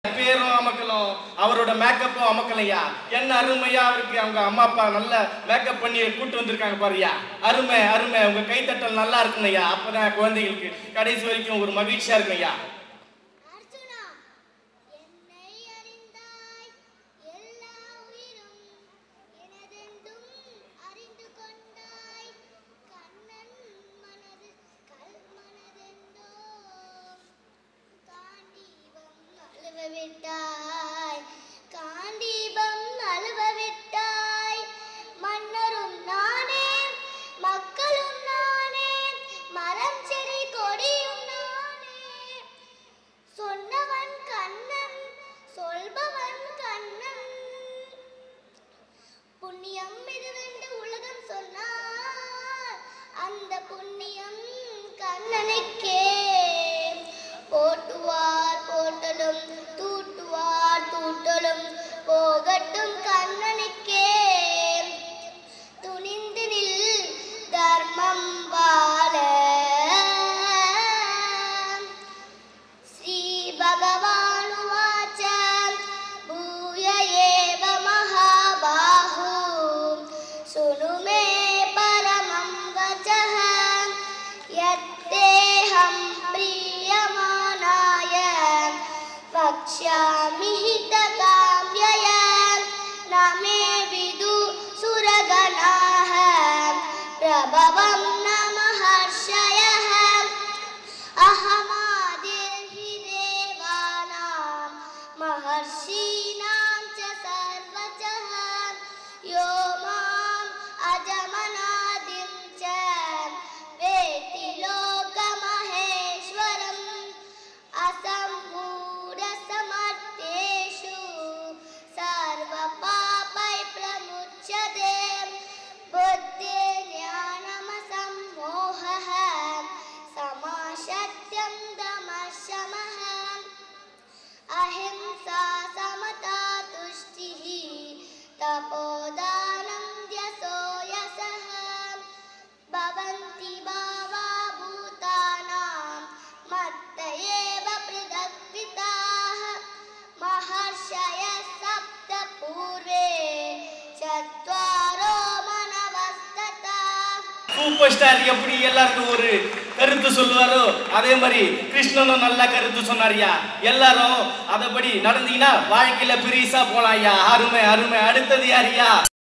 பேரும் அமக்கலும் அவரோட மேக்கப்பும் அமக்கலையா. என்ன அருமையா அவருக்கு அவங்க அம்மா அப்பா நல்ல மேக்கப் பண்ணி கூட்டு வந்திருக்காங்க பாருயா. அருமை அருமை. உங்க கைத்தட்டல் நல்லா இருக்குங்கய்யா. அப்பதான் குழந்தைகளுக்கு கடைசி வரைக்கும் ஒரு மகிழ்ச்சியா இருக்குங்கய்யா. காண்டீபம் அழுவ விட்டாய். மன்னரும் நானே, மக்களும் நானே, மரம் செடி கொடியும் நானே. சொன்னவன் கண்ணன், சொல்பவன் கண்ணன். புண்ணியம் இதுவென்று உலகம் சொன்னார், அந்த புண்ணியம் கண்ணனுக்கே. போட்டுவார் போட்டலும், தூட்டுவார் தூட்டலும், போகட்டும் கண்ணனுக்கே. துணிந்து நில் தர்மம் வாழ. ஸ்ரீ பகவானுவாச்ச பூய ஏவ மகாபாஹு சுனு மே பரமம் வச்சः யத்தேஹம் प्रियमाणाय वक्ष्यामि हितकाम्यय न मे विदुसुरगणाः प्रभवं न महर्षयः अहमादिर्हि देवानां महर्षीणां च सर्वचः यो माम् अजमनादिं च वेत्ति लोकमहेश्वरम् असम्मूढसमर्थेषु सर्वपापै प्रमुच्यते बुद्धिर्ज्ञानमसम्मोहः समसत्यं दमशमः अहिंसा समता तुष्टिः तपोदानं यशो यशः भवन्ति भावा भूतानां मत्त एव पृथग्विताः महर्षयः सप्त पूर्वे चत्वारो मनवस्तथा. சூப்பர் ஸ்டார் எப்படி எல்லாருக்கும் ஒரு கருத்து சொல்லுவாரோ அதே மாதிரி கிருஷ்ணனும் நல்ல கருத்து சொன்னாரியா. எல்லாரும் அதபடி நடந்தீங்கன்னா வாழ்க்கையில பெரிசா போலாம் ஐயா. அருமை அருமை. அடுத்தது யாரியா?